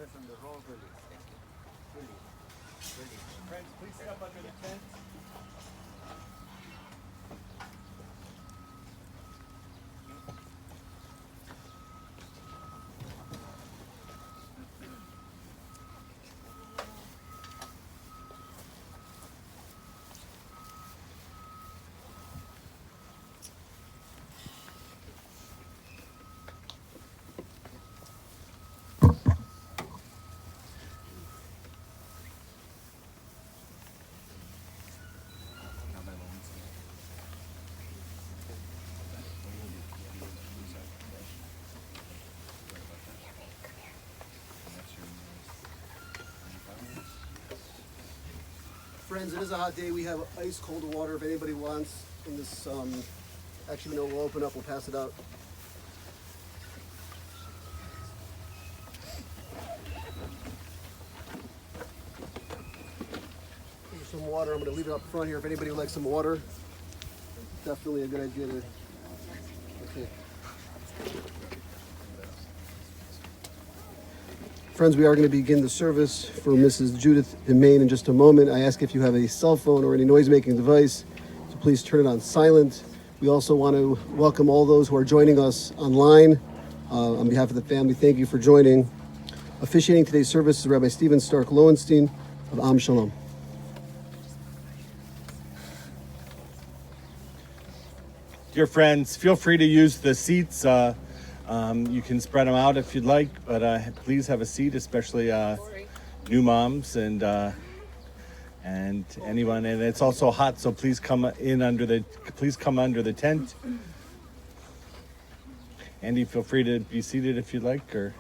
press on the roll, release. Thank you. Release. Release. Friends, please come under the tent. Friends, it is a hot day. We have ice cold water if anybody wants. In this, actually, no, we'll open up. We'll pass it out. Here's some water. I'm going to leave it up front here. If anybody would like some water, definitely a good idea to. Okay. Friends, we are going to begin the service for Mrs. Judith Demain in just a moment. I ask if you have a cell phone or any noise-making device, so please turn it on silent. We also want to welcome all those who are joining us online. On behalf of the family, thank you for joining. Officiating today's service is Rabbi Stephen Stark Lowenstein of Am Shalom. Dear friends, feel free to use the seats. You can spread them out if you'd like, but please have a seat, especially new moms and anyone. And it's also hot, so please come under the tent. Andy, feel free to be seated if you'd like. Or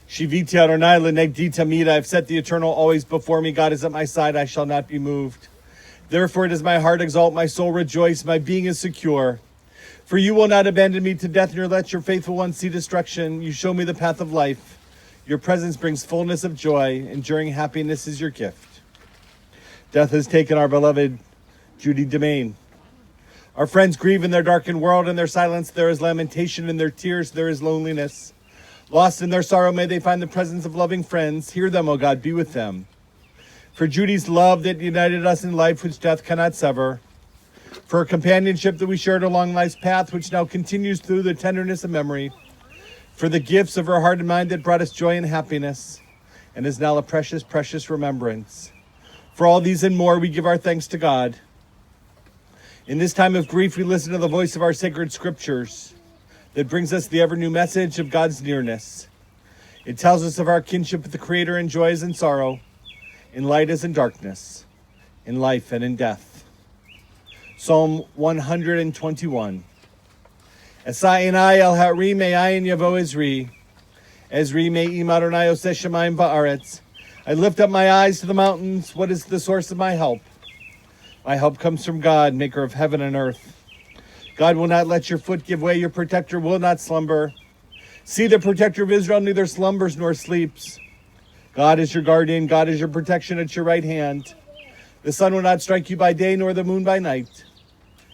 Shiviti Adonai lenegdi tamid. I've set the eternal always before me. God is at my side. I shall not be moved. Therefore does my heart exalt, my soul rejoice, my being is secure. For you will not abandon me to death, nor let your faithful one see destruction. You show me the path of life. Your presence brings fullness of joy. Enduring happiness is your gift. Death has taken our beloved Judith Demain. Our friends grieve in their darkened world. In their silence there is lamentation. In their tears there is loneliness. Lost in their sorrow, may they find the presence of loving friends. Hear them, O God, be with them. For Judy's love that united us in life, which death cannot sever. For her companionship that we shared along life's path, which now continues through the tenderness of memory. For the gifts of her heart and mind that brought us joy and happiness, and is now a precious, precious remembrance. For all these and more, we give our thanks to God. In this time of grief, we listen to the voice of our sacred scriptures that brings us the ever-new message of God's nearness. It tells us of our kinship with the Creator in joy as in sorrow, in light as in darkness, in life and in death. Psalm 121. Esai el ha'ri me'ayin yavo Ezri me'im Adonai oseh shamayim ba'aretz. I lift up my eyes to the mountains. What is the source of my help? My help comes from God, maker of heaven and earth. God will not let your foot give way. Your protector will not slumber. See, the protector of Israel neither slumbers nor sleeps. God is your guardian. God is your protection at your right hand. The sun will not strike you by day, nor the moon by night.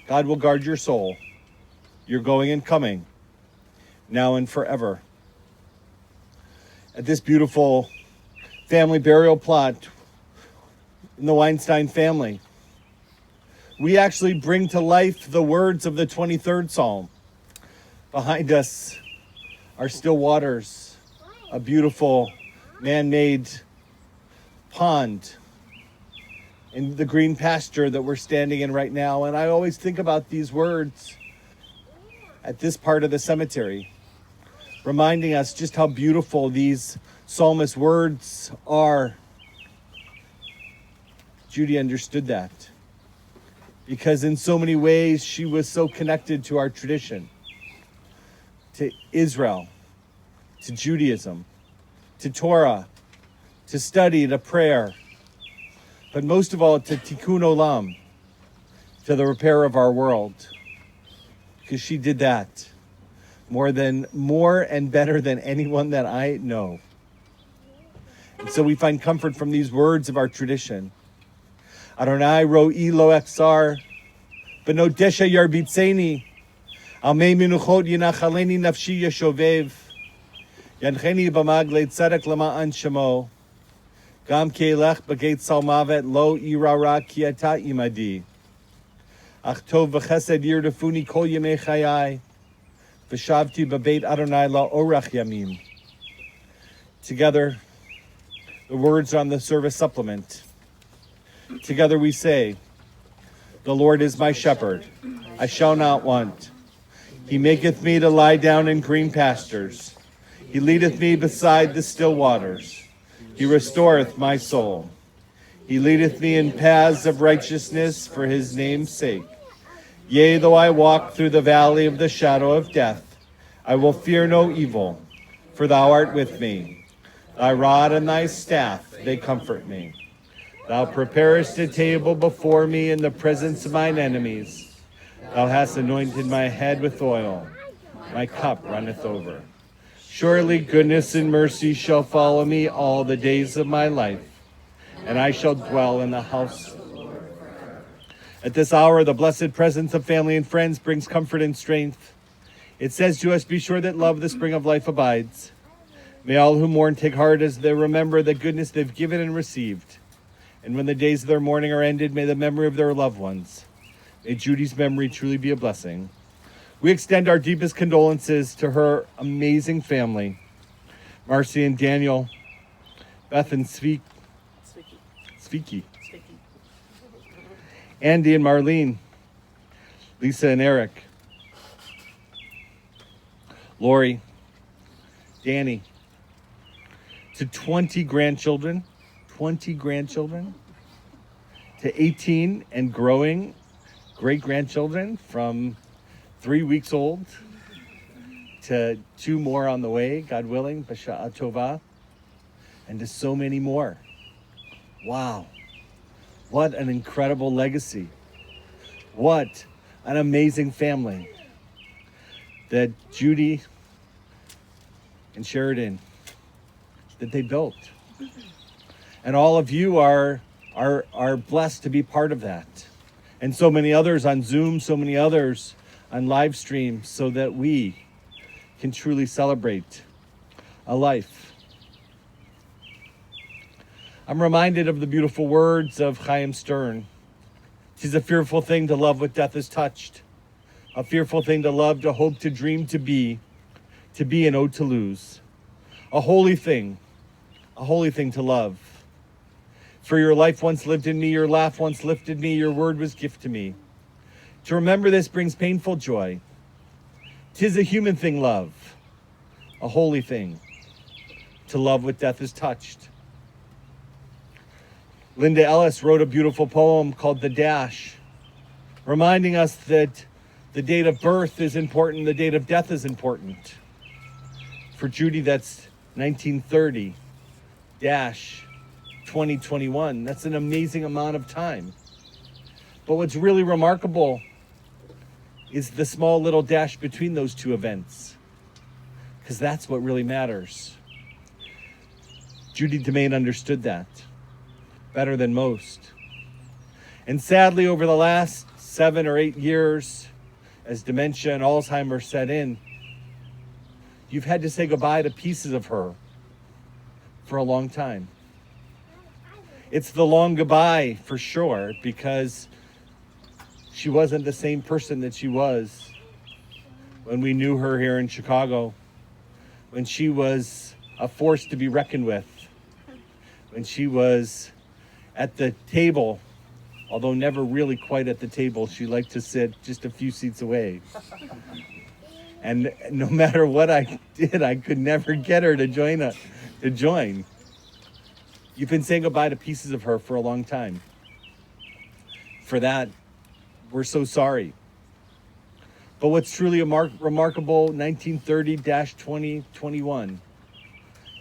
God will guard your soul, your going and coming, now and forever. At this beautiful family burial plot in the Weinstein family, we actually bring to life the words of the 23rd Psalm. Behind us are still waters, a beautiful man-made pond in the green pasture that we're standing in right now. And I always think about these words at this part of the cemetery, reminding us just how beautiful these psalmist words are. Judy understood that, because in so many ways she was so connected to our tradition, to Israel, to Judaism, to Torah, to study, to prayer, but most of all to Tikkun Olam, to the repair of our world, because she did that more and better than anyone that I know. And so we find comfort from these words of our tradition. Adonai ro'i lo echsar, Benodesha yarbitzeni. Al mei menuchot yinachaleni nafshi yeshovev. Yancheni b'mag leitzedek lema'an shemo. Gam keilech b'geit salmavet lo irara kiata imadi. Ach tov v'chesed yirdefuni kol yemei chayai. V'shavti b'beit Adonai la orach yamim. Together, the words on the service supplement. Together we say, the Lord is my shepherd, I shall not want. He maketh me to lie down in green pastures. He leadeth me beside the still waters. He restoreth my soul. He leadeth me in paths of righteousness for his name's sake. Yea, though I walk through the valley of the shadow of death, I will fear no evil, for thou art with me. Thy rod and thy staff, they comfort me. Thou preparest a table before me in the presence of mine enemies. Thou hast anointed my head with oil. My cup runneth over. Surely goodness and mercy shall follow me all the days of my life, and I shall dwell in the house. At this hour, the blessed presence of family and friends brings comfort and strength. It says to us, be sure that love, the spring of life, abides. May all who mourn take heart as they remember the goodness they've given and received. And when the days of their mourning are ended, may the memory of their loved ones, may Judy's memory truly be a blessing. We extend our deepest condolences to her amazing family, Marcy and Daniel, Beth and Sviki, Andy and Marlene, Lisa and Eric, Lori, Danny, to 20 grandchildren, to 18 and growing great-grandchildren from 3 weeks old to 2 more on the way, God willing, B'sha'a Tova, and to so many more. Wow. What an incredible legacy. What an amazing family that Judy and Sheridan, that they built. And all of you are blessed to be part of that. And so many others on Zoom, so many others on live stream, so that we can truly celebrate a life. I'm reminded of the beautiful words of Chaim Stern. "'Tis a fearful thing to love what death has touched, a fearful thing to love, to hope, to dream, to be and oh, to lose. A holy thing to love. For your life once lived in me, your laugh once lifted me, your word was gift to me. To remember this brings painful joy. 'Tis a human thing, love, a holy thing to love what death has touched." Linda Ellis wrote a beautiful poem called The Dash, reminding us that the date of birth is important, the date of death is important. For Judy, that's 1930 dash 2021. That's an amazing amount of time. But what's really remarkable is the small little dash between those two events, because that's what really matters. Judith Demain understood that better than most. And sadly, over the last 7 or 8 years, as dementia and Alzheimer's set in, you've had to say goodbye to pieces of her for a long time. It's the long goodbye for sure, because she wasn't the same person that she was when we knew her here in Chicago, when she was a force to be reckoned with, when she was at the table, although never really quite at the table. She liked to sit just a few seats away. And no matter what I did, I could never get her to join. You've been saying goodbye to pieces of her for a long time. For that, we're so sorry. But what's truly remarkable, 1930-2021,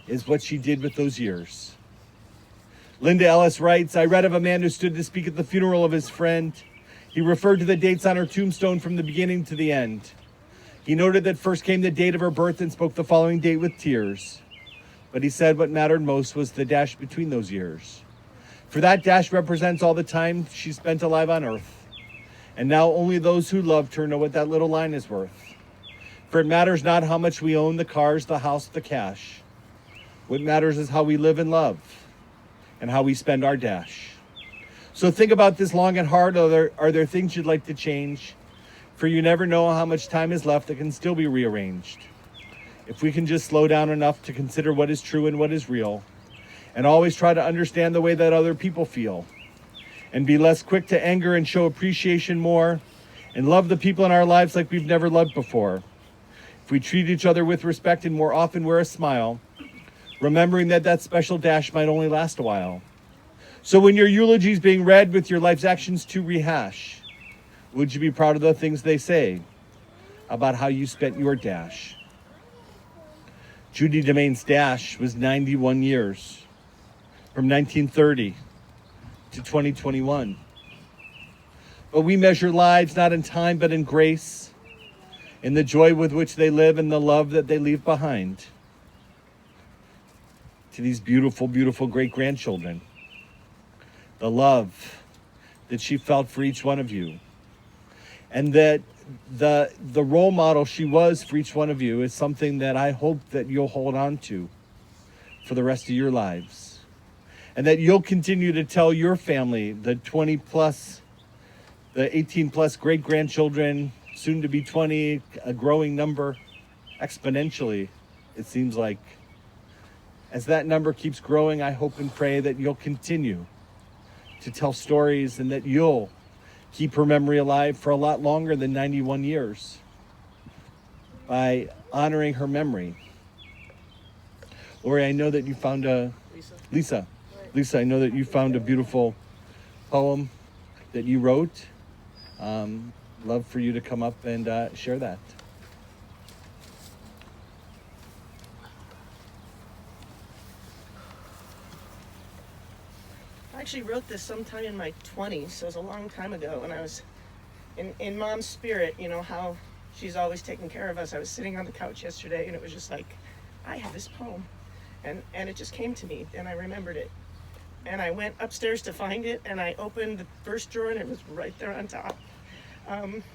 is what she did with those years. Linda Ellis writes, "I read of a man who stood to speak at the funeral of his friend. He referred to the dates on her tombstone from the beginning to the end. He noted that first came the date of her birth and spoke the following date with tears. But he said what mattered most was the dash between those years. For that dash represents all the time she spent alive on earth. And now only those who loved her know what that little line is worth. For it matters not how much we own, the cars, the house, the cash. What matters is how we live and love and how we spend our dash. So think about this long and hard. Are there things you'd like to change? For you never know how much time is left that can still be rearranged. If we can just slow down enough to consider what is true and what is real, and always try to understand the way that other people feel, and be less quick to anger and show appreciation more, and love the people in our lives like we've never loved before. If we treat each other with respect and more often wear a smile, remembering that that special dash might only last a while. So when your eulogy's being read with your life's actions to rehash, would you be proud of the things they say about how you spent your dash? Judith Demain's dash was 91 years, from 1930 to 2021. But we measure lives not in time but in grace, in the joy with which they live and the love that they leave behind. To these beautiful, beautiful great-grandchildren, the love that she felt for each one of you, and that the role model she was for each one of you is something that I hope that you'll hold on to for the rest of your lives, and that you'll continue to tell your family, the 20 plus, the 18 plus great-grandchildren, soon to be 20, a growing number exponentially, it seems like. As that number keeps growing, I hope and pray that you'll continue to tell stories and that you'll keep her memory alive for a lot longer than 91 years by honoring her memory. Lori, I know that you found Lisa, I know that you found a beautiful poem that you wrote. Love for you to come up and share that. I actually wrote this sometime in my 20s, so it was a long time ago when I was in Mom's spirit, you know, how she's always taken care of us. I was sitting on the couch yesterday and it was just like, I have this poem. And it just came to me and I remembered it. And I went upstairs to find it and I opened the first drawer and it was right there on top.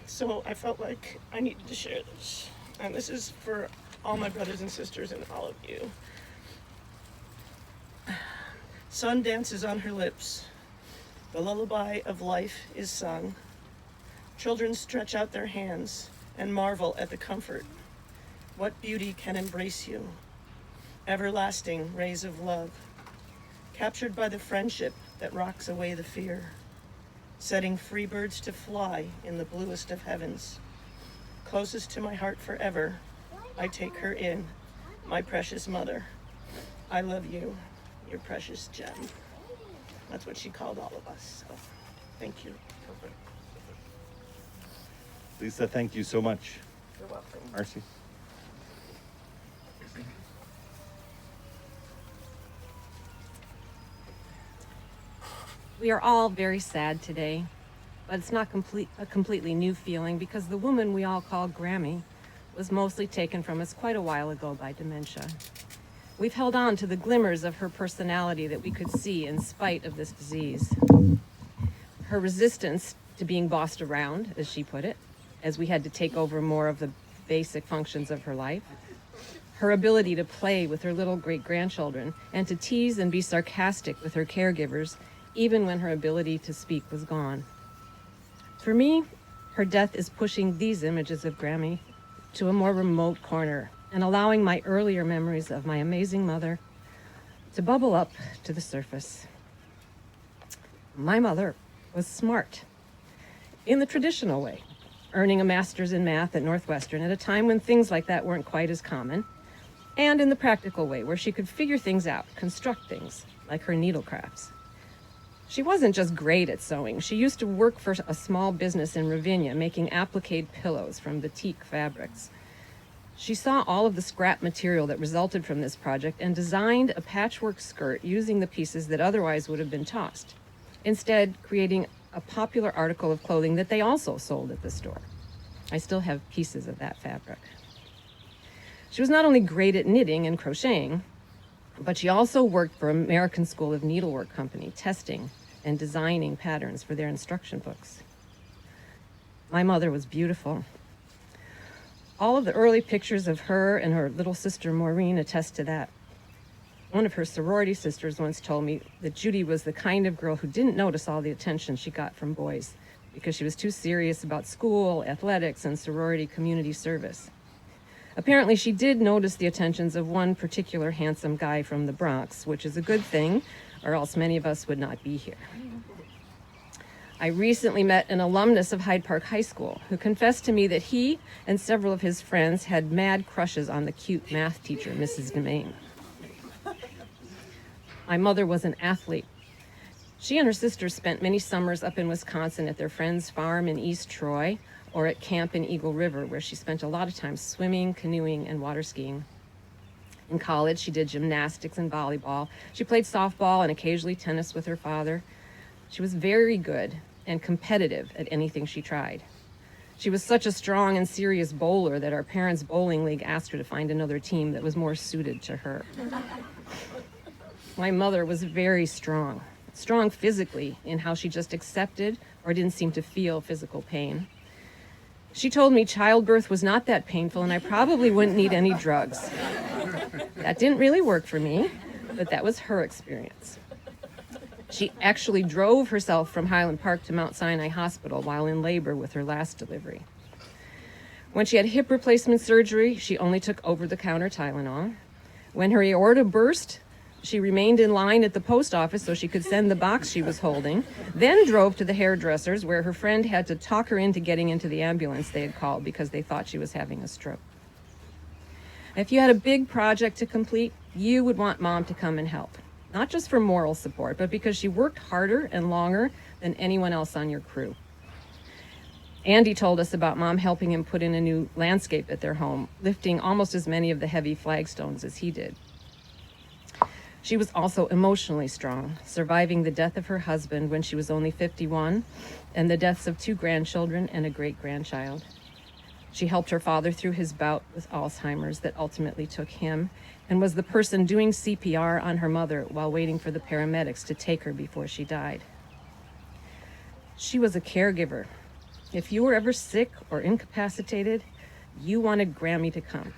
So I felt like I needed to share this. And this is for all my brothers and sisters and all of you. Sun dances on her lips. The lullaby of life is sung. Children stretch out their hands and marvel at the comfort. What beauty can embrace you? Everlasting rays of love, captured by the friendship that rocks away the fear, setting free birds to fly in the bluest of heavens. Closest to my heart forever, I take her in, my precious mother. I love you. Your precious gem. That's what she called all of us. So, thank you. Perfect. Lisa, thank you so much. You're welcome. Marcy. We are all very sad today, but it's not a completely new feeling because the woman we all call Grammy was mostly taken from us quite a while ago by dementia. We've held on to the glimmers of her personality that we could see in spite of this disease. Her resistance to being bossed around, as she put it, as we had to take over more of the basic functions of her life. Her ability to play with her little great-grandchildren and to tease and be sarcastic with her caregivers, even when her ability to speak was gone. For me, her death is pushing these images of Grammy to a more remote corner and allowing my earlier memories of my amazing mother to bubble up to the surface. My mother was smart, in the traditional way, earning a master's in math at Northwestern at a time when things like that weren't quite as common, and in the practical way where she could figure things out, construct things, like her needlecrafts. She wasn't just great at sewing. She used to work for a small business in Ravinia making applique pillows from batik fabrics. She saw all of the scrap material that resulted from this project and designed a patchwork skirt using the pieces that otherwise would have been tossed, instead creating a popular article of clothing that they also sold at the store. I still have pieces of that fabric. She was not only great at knitting and crocheting, but she also worked for American School of Needlework Company, testing and designing patterns for their instruction books. My mother was beautiful. All of the early pictures of her and her little sister Maureen attest to that. One of her sorority sisters once told me that Judy was the kind of girl who didn't notice all the attention she got from boys because she was too serious about school, athletics, and sorority community service. Apparently, she did notice the attentions of one particular handsome guy from the Bronx, which is a good thing, or else many of us would not be here. I recently met an alumnus of Hyde Park High School who confessed to me that he and several of his friends had mad crushes on the cute math teacher, Mrs. Demain. My mother was an athlete. She and her sisters spent many summers up in Wisconsin at their friend's farm in East Troy or at camp in Eagle River, where she spent a lot of time swimming, canoeing, and water skiing. In college, she did gymnastics and volleyball. She played softball and occasionally tennis with her father. She was very good and competitive at anything she tried. She was such a strong and serious bowler that our parents' bowling league asked her to find another team that was more suited to her. My mother was very strong physically in how she just accepted or didn't seem to feel physical pain. She told me childbirth was not that painful and I probably wouldn't need any drugs. That didn't really work for me, but that was her experience. She actually drove herself from Highland Park to Mount Sinai Hospital while in labor with her last delivery. When she had hip replacement surgery, she only took over-the-counter Tylenol. When her aorta burst, she remained in line at the post office so she could send the box she was holding, then drove to the hairdresser's where her friend had to talk her into getting into the ambulance they had called because they thought she was having a stroke. If you had a big project to complete, you would want Mom to come and help. Not just for moral support, but because she worked harder and longer than anyone else on your crew. Andy told us about Mom helping him put in a new landscape at their home, lifting almost as many of the heavy flagstones as he did. She was also emotionally strong, surviving the death of her husband when she was only 51, and the deaths of 2 grandchildren and a great-grandchild. She helped her father through his bout with Alzheimer's that ultimately took him, and was the person doing CPR on her mother while waiting for the paramedics to take her before she died. She was a caregiver. If you were ever sick or incapacitated, you wanted Grammy to come.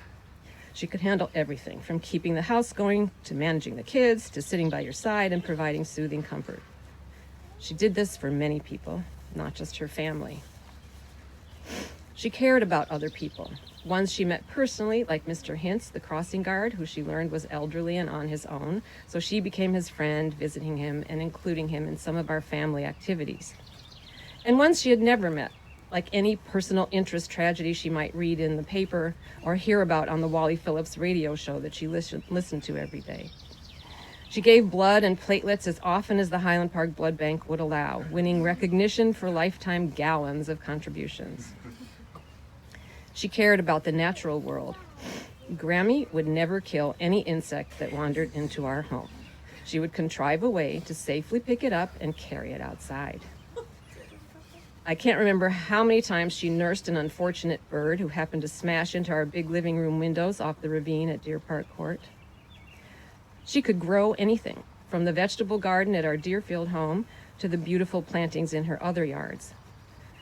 She could handle everything, from keeping the house going, to managing the kids, to sitting by your side and providing soothing comfort. She did this for many people, not just her family. She cared about other people, ones she met personally, like Mr. Hintz, the crossing guard, who she learned was elderly and on his own, so she became his friend, visiting him and including him in some of our family activities. And ones she had never met, like any personal interest tragedy she might read in the paper or hear about on the Wally Phillips radio show that she listened to every day. She gave blood and platelets as often as the Highland Park Blood Bank would allow, winning recognition for lifetime gallons of contributions. She cared about the natural world. Grammy would never kill any insect that wandered into our home. She would contrive a way to safely pick it up and carry it outside. I can't remember how many times she nursed an unfortunate bird who happened to smash into our big living room windows off the ravine at Deer Park Court. She could grow anything, from the vegetable garden at our Deerfield home to the beautiful plantings in her other yards.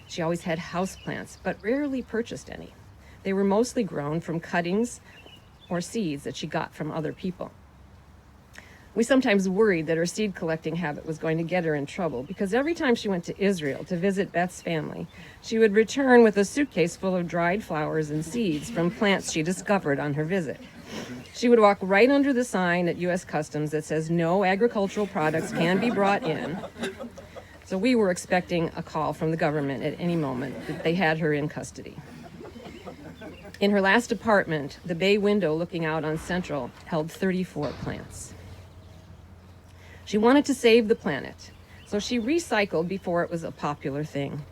She always had houseplants, but rarely purchased any. They were mostly grown from cuttings or seeds that she got from other people. We sometimes worried that her seed collecting habit was going to get her in trouble because every time she went to Israel to visit Beth's family, she would return with a suitcase full of dried flowers and seeds from plants she discovered on her visit. She would walk right under the sign at U.S. Customs that says no agricultural products can be brought in. So we were expecting a call from the government at any moment that they had her in custody. In her last apartment, the bay window looking out on Central held 34 plants. She wanted to save the planet, so she recycled before it was a popular thing.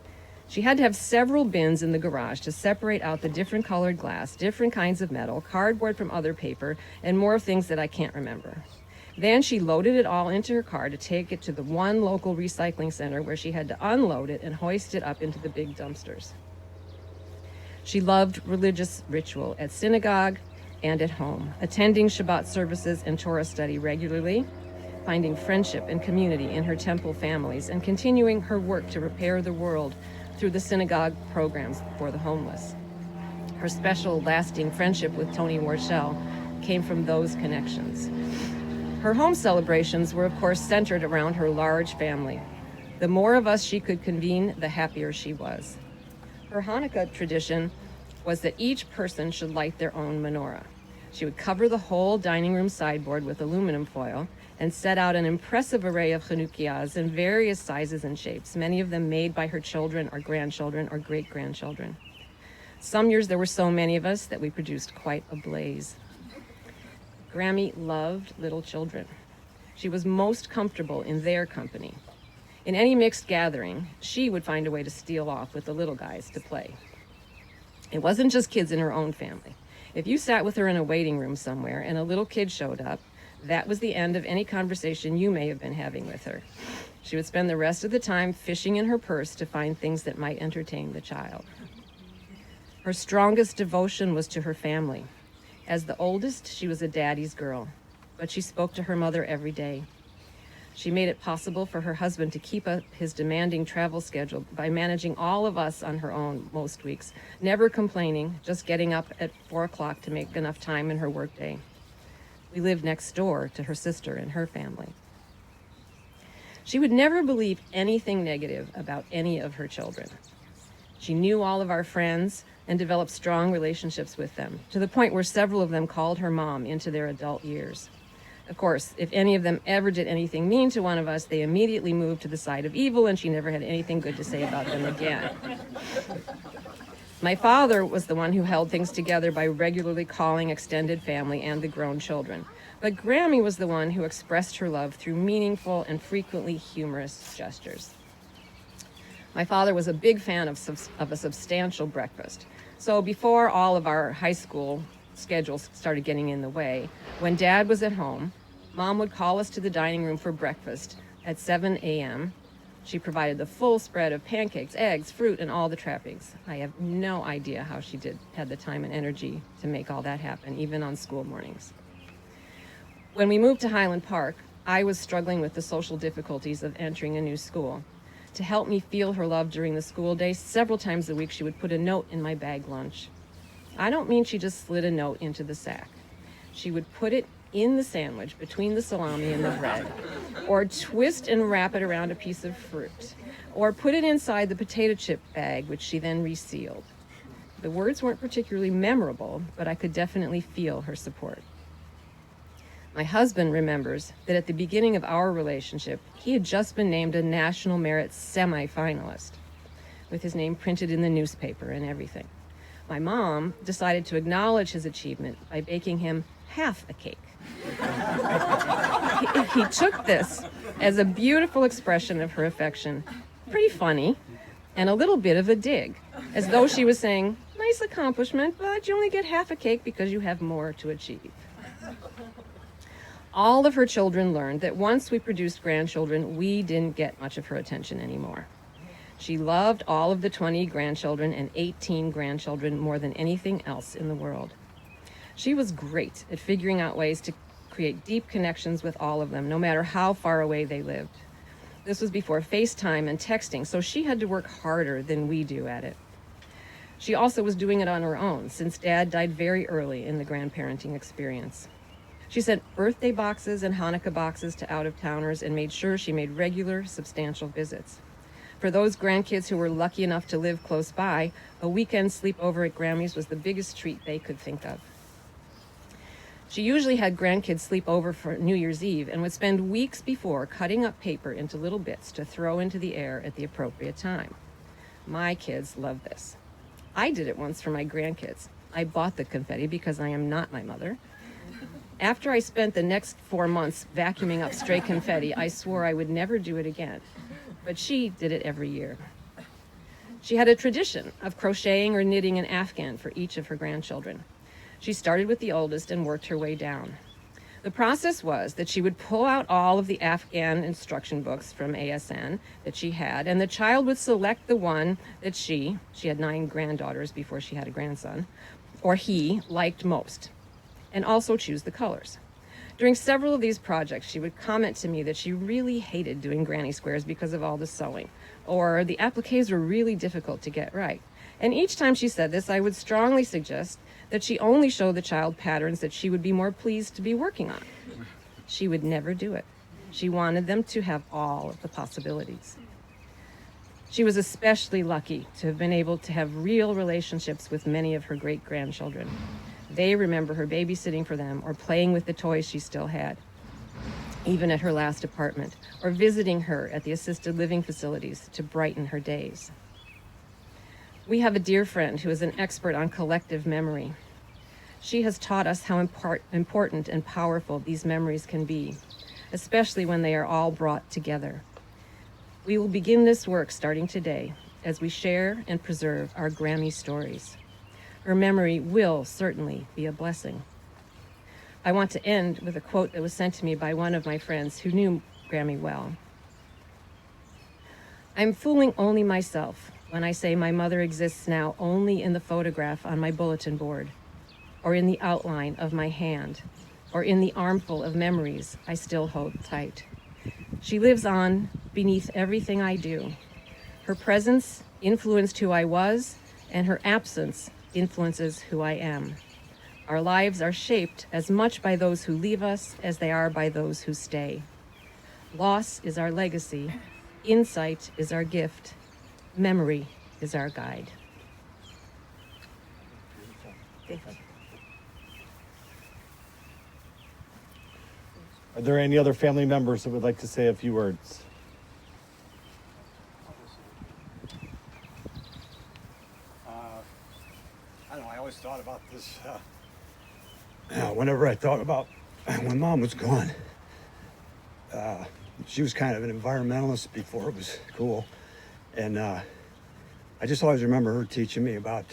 She had to have several bins in the garage to separate out the different colored glass, different kinds of metal, cardboard from other paper, and more things that I can't remember. Then she loaded it all into her car to take it to the one local recycling center where she had to unload it and hoist it up into the big dumpsters. She loved religious ritual at synagogue and at home, attending Shabbat services and Torah study regularly, finding friendship and community in her temple families, and continuing her work to repair the world through the synagogue programs for the homeless. Her special, lasting friendship with Tony Warshell came from those connections. Her home celebrations were, of course, centered around her large family. The more of us she could convene, the happier she was. Her Hanukkah tradition was that each person should light their own menorah. She would cover the whole dining room sideboard with aluminum foil and set out an impressive array of Chanukiahs in various sizes and shapes, many of them made by her children or grandchildren or great-grandchildren. Some years there were so many of us that we produced quite a blaze. Grammy loved little children. She was most comfortable in their company. In any mixed gathering, she would find a way to steal off with the little guys to play. It wasn't just kids in her own family. If you sat with her in a waiting room somewhere and a little kid showed up, that was the end of any conversation you may have been having with her. She would spend the rest of the time fishing in her purse to find things that might entertain the child. Her strongest devotion was to her family. As the oldest, she was a daddy's girl, but she spoke to her mother every day. She made it possible for her husband to keep up his demanding travel schedule by managing all of us on her own most weeks, never complaining, just getting up at 4 o'clock to make enough time in her workday. We lived next door to her sister and her family. She would never believe anything negative about any of her children. She knew all of our friends and developed strong relationships with them, to the point where several of them called her mom into their adult years. Of course, if any of them ever did anything mean to one of us, they immediately moved to the side of evil, and she never had anything good to say about them again. My father was the one who held things together by regularly calling extended family and the grown children. But Grammy was the one who expressed her love through meaningful and frequently humorous gestures. My father was a big fan of a substantial breakfast. So before all of our high school schedules started getting in the way, when Dad was at home, Mom would call us to the dining room for breakfast at 7 a.m. She provided the full spread of pancakes, eggs, fruit, and all the trappings. I have no idea how she had the time and energy to make all that happen, even on school mornings. When we moved to Highland Park, I was struggling with the social difficulties of entering a new school. To help me feel her love during the school day, several times a week she would put a note in my bag lunch. I don't mean she just slid a note into the sack. She would put it in the sandwich between the salami and the bread, or twist and wrap it around a piece of fruit, or put it inside the potato chip bag, which she then resealed. The words weren't particularly memorable, but I could definitely feel her support. My husband remembers that at the beginning of our relationship, he had just been named a National Merit semi-finalist, with his name printed in the newspaper and everything. My mom decided to acknowledge his achievement by baking him half a cake. He took this as a beautiful expression of her affection, pretty funny, and a little bit of a dig, as though she was saying, nice accomplishment, but you only get half a cake because you have more to achieve. All of her children learned that once we produced grandchildren, we didn't get much of her attention anymore. She loved all of the 20 grandchildren and 18 grandchildren more than anything else in the world. She was great at figuring out ways to create deep connections with all of them, no matter how far away they lived. This was before FaceTime and texting, so she had to work harder than we do at it. She also was doing it on her own, since Dad died very early in the grandparenting experience. She sent birthday boxes and Hanukkah boxes to out-of-towners and made sure she made regular, substantial visits. For those grandkids who were lucky enough to live close by, a weekend sleepover at Grammy's was the biggest treat they could think of. She usually had grandkids sleep over for New Year's Eve and would spend weeks before cutting up paper into little bits to throw into the air at the appropriate time. My kids loved this. I did it once for my grandkids. I bought the confetti because I am not my mother. After I spent the next 4 months vacuuming up stray confetti, I swore I would never do it again. But she did it every year. She had a tradition of crocheting or knitting an Afghan for each of her grandchildren. She started with the oldest and worked her way down. The process was that she would pull out all of the Afghan instruction books from ASN that she had, and the child would select the one that she had 9 granddaughters before she had a grandson, or he liked most, and also choose the colors. During several of these projects, she would comment to me that she really hated doing granny squares because of all the sewing, or the appliques were really difficult to get right. And each time she said this, I would strongly suggest that she only show the child patterns that she would be more pleased to be working on. She would never do it. She wanted them to have all of the possibilities. She was especially lucky to have been able to have real relationships with many of her great-grandchildren. They remember her babysitting for them or playing with the toys she still had, even at her last apartment, or visiting her at the assisted living facilities to brighten her days. We have a dear friend who is an expert on collective memory. She has taught us how important and powerful these memories can be, especially when they are all brought together. We will begin this work starting today as we share and preserve our Grammy stories. Her memory will certainly be a blessing. I want to end with a quote that was sent to me by one of my friends who knew Grammy well. I'm fooling only myself when I say my mother exists now only in the photograph on my bulletin board, or in the outline of my hand, or in the armful of memories I still hold tight. She lives on beneath everything I do. Her presence influenced who I was, and her absence influences who I am. Our lives are shaped as much by those who leave us as they are by those who stay. Loss is our legacy. Insight is our gift. Memory is our guide. Thank you. Are there any other family members that would like to say a few words? I don't know, I always thought about this whenever I thought about when Mom was gone. She was kind of an environmentalist before it was cool. And I just always remember her teaching me about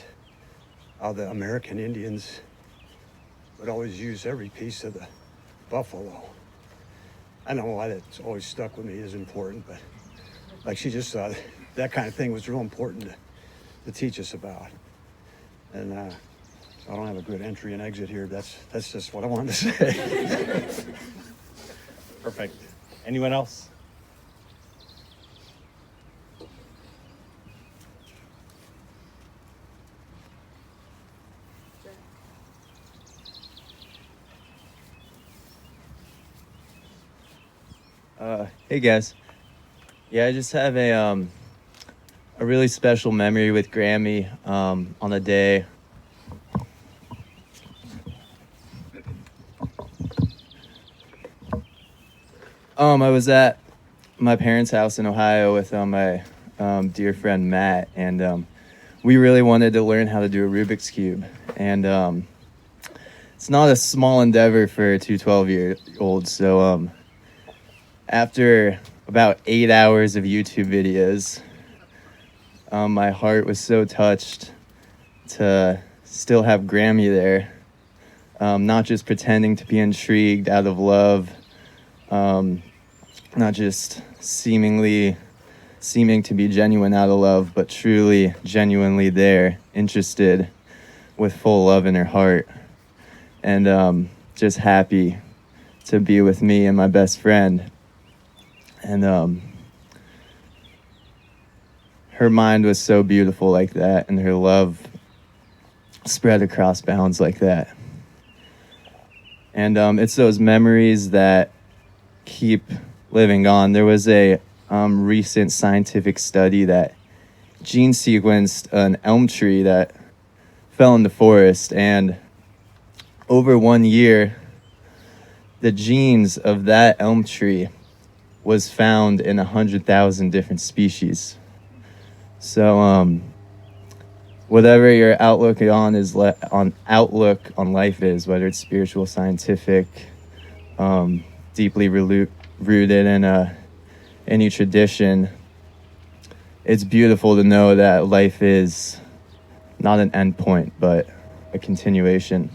how the American Indians would always use every piece of the buffalo. I don't know why that's always stuck with me as important, but like she just thought that kind of thing was real important to teach us about. And I don't have a good entry and exit here. That's just what I wanted to say. Perfect. Anyone else? Hey guys. Yeah, I just have a really special memory with Grammy on the day I was at my parents' house in Ohio with my dear friend Matt, and we really wanted to learn how to do a Rubik's Cube. And it's not a small endeavor for two 12-year-olds, so after about 8 hours of YouTube videos, my heart was so touched to still have Grammy there, not just pretending to be intrigued out of love, not just seeming to be genuine out of love, but truly, genuinely there, interested, with full love in her heart, and just happy to be with me and my best friend. And her mind was so beautiful like that, and her love spread across bounds like that. And it's those memories that keep living on. There was a recent scientific study that gene sequenced an elm tree that fell in the forest, and over 1 year, the genes of that elm tree was found in 100,000 different species. So whatever your outlook on life is, whether it's spiritual, scientific, deeply rooted in any tradition, it's beautiful to know that life is not an end point, but a continuation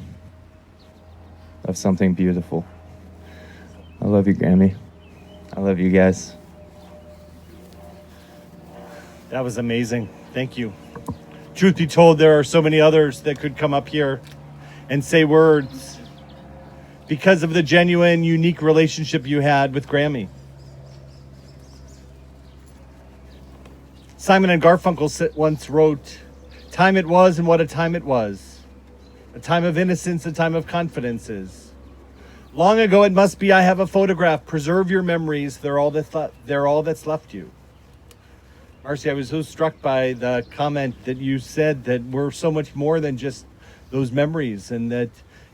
of something beautiful. I love you, Grammy. I love you guys. That was amazing. Thank you. Truth be told, there are so many others that could come up here and say words because of the genuine, unique relationship you had with Grammy. Simon and Garfunkel once wrote, "Time it was, and what a time it was. A time of innocence, a time of confidences. Long ago it must be, I have a photograph. Preserve your memories, they're all that's left you." Marcy, I was so struck by the comment that you said that we're so much more than just those memories, and that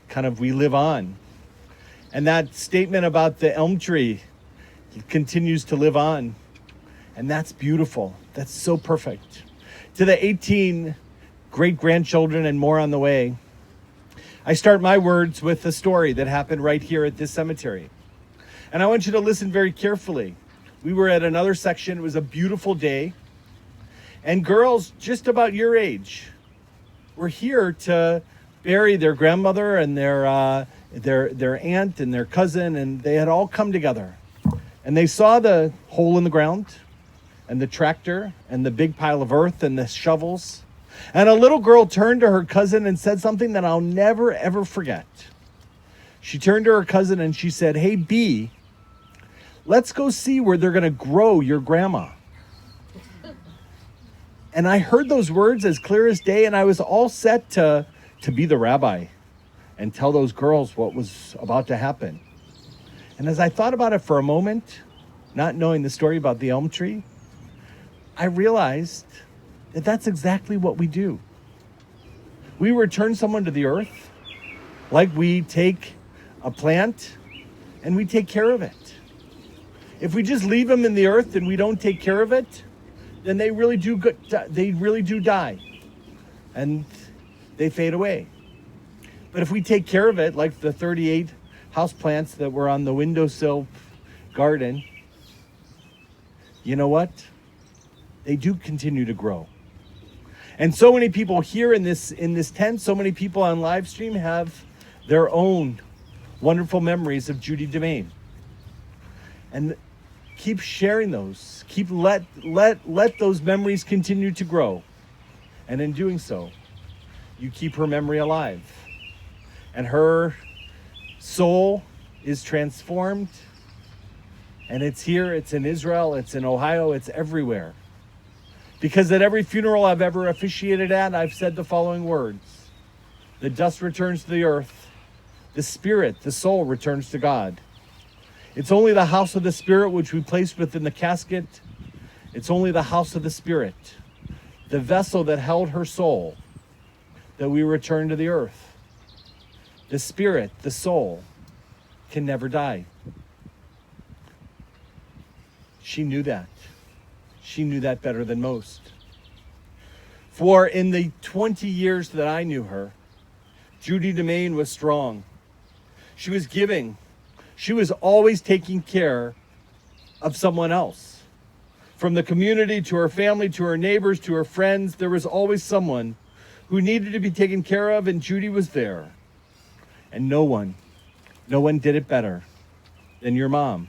kind of we live on. And that statement about the elm tree continues to live on. And that's beautiful. That's so perfect. To the 18 great-grandchildren and more on the way, I start my words with a story that happened right here at this cemetery. And I want you to listen very carefully. We were at another section. It was a beautiful day. And girls just about your age were here to bury their grandmother and their aunt and their cousin, and they had all come together. And they saw the hole in the ground and the tractor and the big pile of earth and the shovels. And a little girl turned to her cousin and said something that I'll never, ever forget. She turned to her cousin and she said, "Hey, B, let's go see where they're going to grow your grandma." And I heard those words as clear as day, and I was all set to be the rabbi and tell those girls what was about to happen. And as I thought about it for a moment, not knowing the story about the elm tree, I realized that that's exactly what we do. We return someone to the earth like we take a plant and we take care of it. If we just leave them in the earth and we don't take care of it, then they really do die, and they fade away. But if we take care of it, like the 38 houseplants that were on the windowsill garden, you know what? They do continue to grow. And so many people here in this tent, so many people on live stream have their own wonderful memories of Judith Demain. And keep sharing those. Let those memories continue to grow. And in doing so, you keep her memory alive. And her soul is transformed. And it's here, it's in Israel, it's in Ohio, it's everywhere. Because at every funeral I've ever officiated at, I've said the following words: the dust returns to the earth, the spirit, the soul returns to God. It's only the house of the spirit which we placed within the casket. It's only the house of the spirit, the vessel that held her soul, that we return to the earth. The spirit, the soul, can never die. She knew that. She knew that better than most. For in the 20 years that I knew her, Judith Demain was strong. She was giving. She was always taking care of someone else. From the community to her family, to her neighbors, to her friends, there was always someone who needed to be taken care of, and Judy was there. And no one did it better than your mom.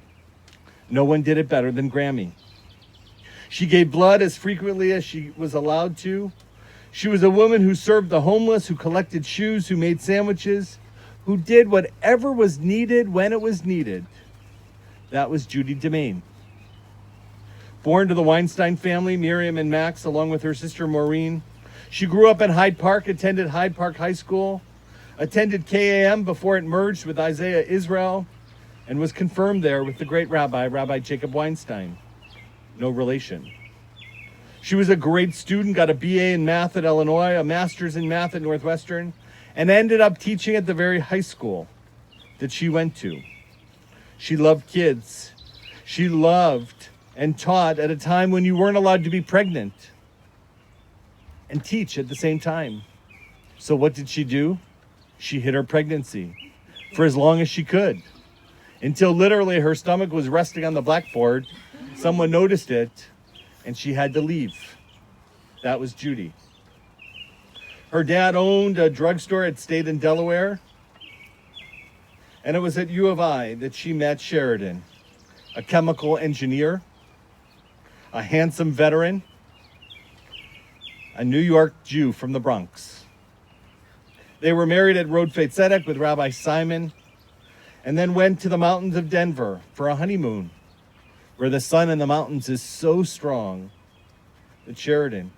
No one did it better than Grammy. She gave blood as frequently as she was allowed to. She was a woman who served the homeless, who collected shoes, who made sandwiches, who did whatever was needed when it was needed. That was Judith Demain. Born to the Weinstein family, Miriam and Max, along with her sister Maureen, she grew up in Hyde Park, attended Hyde Park High School, attended KAM before it merged with Isaiah Israel, and was confirmed there with the great Rabbi Jacob Weinstein. No relation. She was a great student, got a BA in math at Illinois, a master's in math at Northwestern, and ended up teaching at the very high school that she went to. She loved kids. She loved and taught at a time when you weren't allowed to be pregnant and teach at the same time. So what did she do? She hid her pregnancy for as long as she could, until literally her stomach was resting on the blackboard. Someone noticed it, and she had to leave. That was Judy. Her dad owned a drugstore at State in Delaware, and it was at U of I that she met Sheridan, a chemical engineer, a handsome veteran, a New York Jew from the Bronx. They were married at Rodfei Tzedek with Rabbi Simon, and then went to the mountains of Denver for a honeymoon, where the sun in the mountains is so strong that Sheridan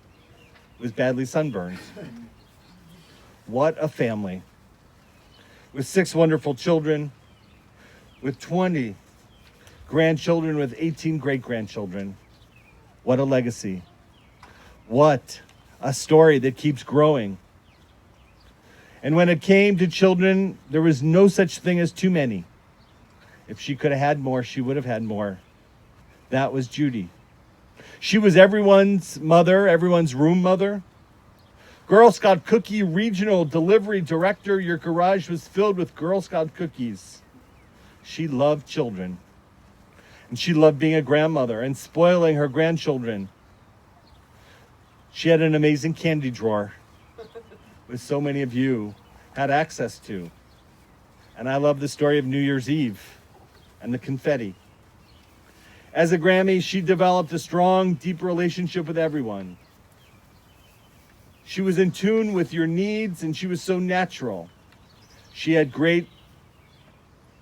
was badly sunburned. What a family. With 6 wonderful children, with 20 grandchildren, with 18 great-grandchildren. What a legacy. What a story that keeps growing. And when it came to children, there was no such thing as too many. If she could have had more, she would have had more. That was Judy. She was everyone's mother, everyone's room mother. Girl Scout cookie regional delivery director. Your garage was filled with Girl Scout cookies. She loved children. And she loved being a grandmother and spoiling her grandchildren. She had an amazing candy drawer, which so many of you had access to. And I love the story of New Year's Eve and the confetti. As a Grammy, she developed a strong, deep relationship with everyone. She was in tune with your needs, and she was so natural. She had great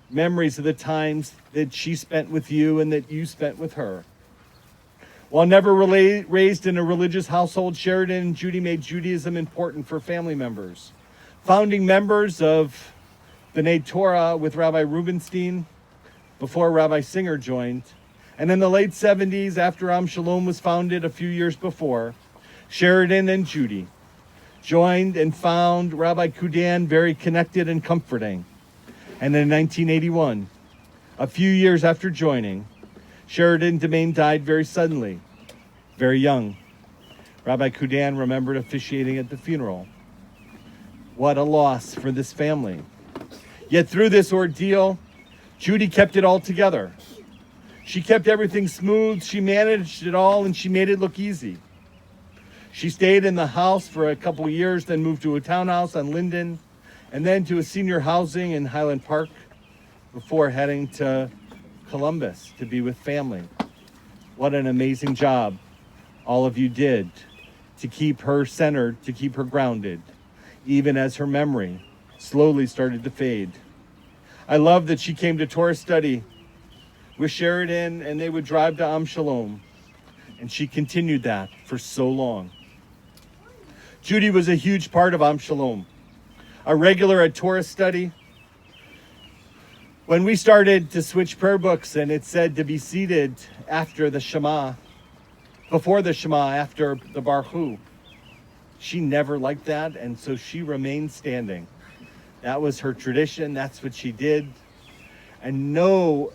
memories of the times that she spent with you and that you spent with her. While never raised in a religious household, Sheridan and Judy made Judaism important for family members. Founding members of B'nai Torah with Rabbi Rubenstein before Rabbi Singer joined. And in the late 70s, after Am Shalom was founded a few years before, Sheridan and Judy joined and found Rabbi Kudan very connected and comforting. And in 1981, a few years after joining, Judith Demain died very suddenly, very young. Rabbi Kudan remembered officiating at the funeral. What a loss for this family. Yet through this ordeal, Judy kept it all together. She kept everything smooth, she managed it all, and she made it look easy. She stayed in the house for a couple years, then moved to a townhouse on Linden, and then to a senior housing in Highland Park before heading to Columbus to be with family. What an amazing job all of you did to keep her centered, to keep her grounded, even as her memory slowly started to fade. I love that she came to Torah study with Sheridan, and they would drive to Am Shalom, and she continued that for so long. Judy was a huge part of Am Shalom, a regular at Torah study. When we started to switch prayer books and it said to be seated after the Shema, before the Shema, after the Baruch Hu, she never liked that, and so she remained standing. That was her tradition, that's what she did. And no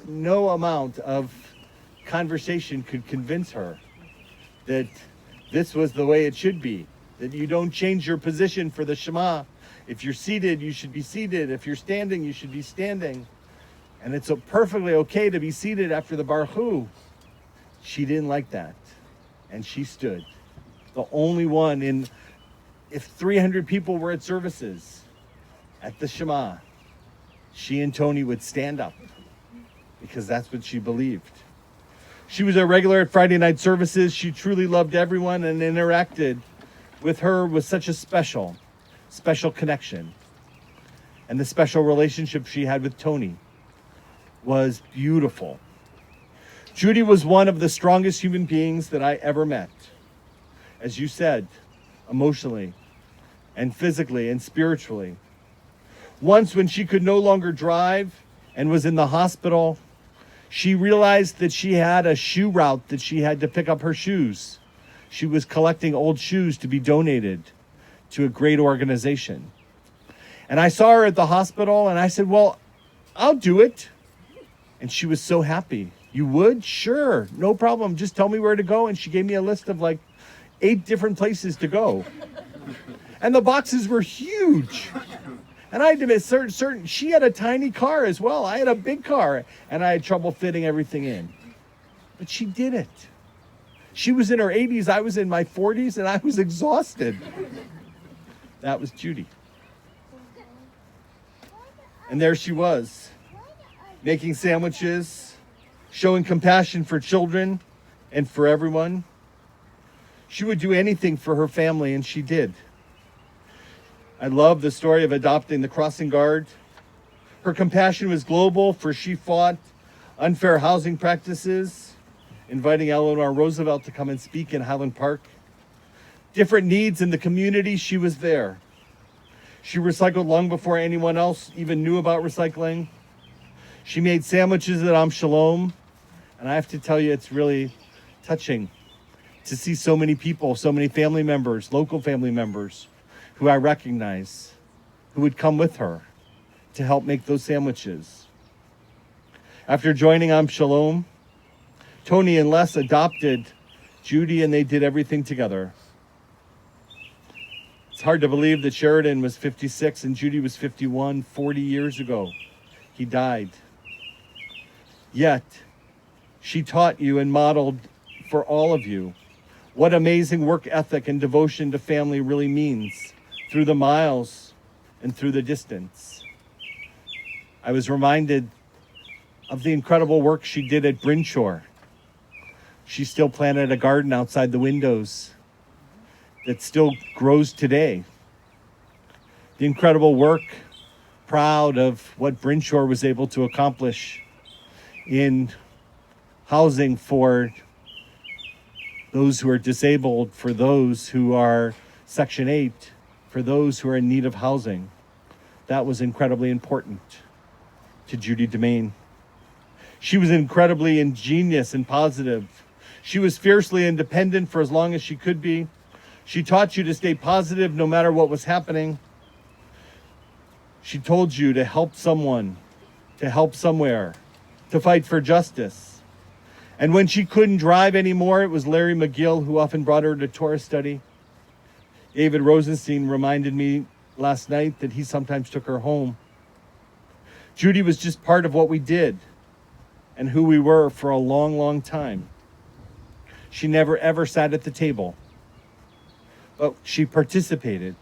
amount of conversation could convince her that this was the way it should be, that you don't change your position for the Shema. If you're seated, you should be seated. If you're standing, you should be standing. And it's perfectly okay to be seated after the Baruch Hu. She didn't like that. And she stood. The only one if 300 people were at services at the Shema, she and Tony would stand up because that's what she believed. She was a regular at Friday night services. She truly loved everyone and interacted with her with such a special connection. And the special relationship she had with Tony was beautiful. Judy was one of the strongest human beings that I ever met. As you said, emotionally and physically and spiritually. Once when she could no longer drive and was in the hospital, she realized that she had a shoe route that she had to pick up her shoes. She was collecting old shoes to be donated to a great organization. And I saw her at the hospital and I said, well, I'll do it. And she was so happy. You would? Sure, no problem. Just tell me where to go. And she gave me a list of like 8 different places to go. And the boxes were huge. And I had to admit, certain, she had a tiny car as well. I had a big car and I had trouble fitting everything in. But she did it. She was in her 80s, I was in my 40s, and I was exhausted. That was Judy. And there she was, making sandwiches, showing compassion for children and for everyone. She would do anything for her family, and she did. I love the story of adopting the crossing guard. Her compassion was global, for she fought unfair housing practices, inviting Eleanor Roosevelt to come and speak in Highland Park. Different needs in the community, she was there. She recycled long before anyone else even knew about recycling. She made sandwiches at Am Shalom, and I have to tell you, it's really touching to see so many people, so many family members, local family members, who I recognize, who would come with her to help make those sandwiches. After joining Am Shalom, Tony and Les adopted Judy, and they did everything together. It's hard to believe that Sheridan was 56 and Judy was 51 40 years ago. He died. Yet, she taught you and modeled for all of you what amazing work ethic and devotion to family really means, through the miles and through the distance. I was reminded of the incredible work she did at Brinshore. She still planted a garden outside the windows that still grows today. The incredible work, proud of what Brinshore was able to accomplish in housing for those who are disabled, for those who are Section 8, for those who are in need of housing. That was incredibly important to Judith Demain. She was incredibly ingenious and positive. She was fiercely independent for as long as she could be. She taught you to stay positive no matter what was happening. She told you to help someone, to help somewhere, to fight for justice. And when she couldn't drive anymore, it was Larry McGill who often brought her to Torah study. David Rosenstein reminded me last night that he sometimes took her home. Judy was just part of what we did and who we were for a long, long time. She never ever sat at the table, but she participated.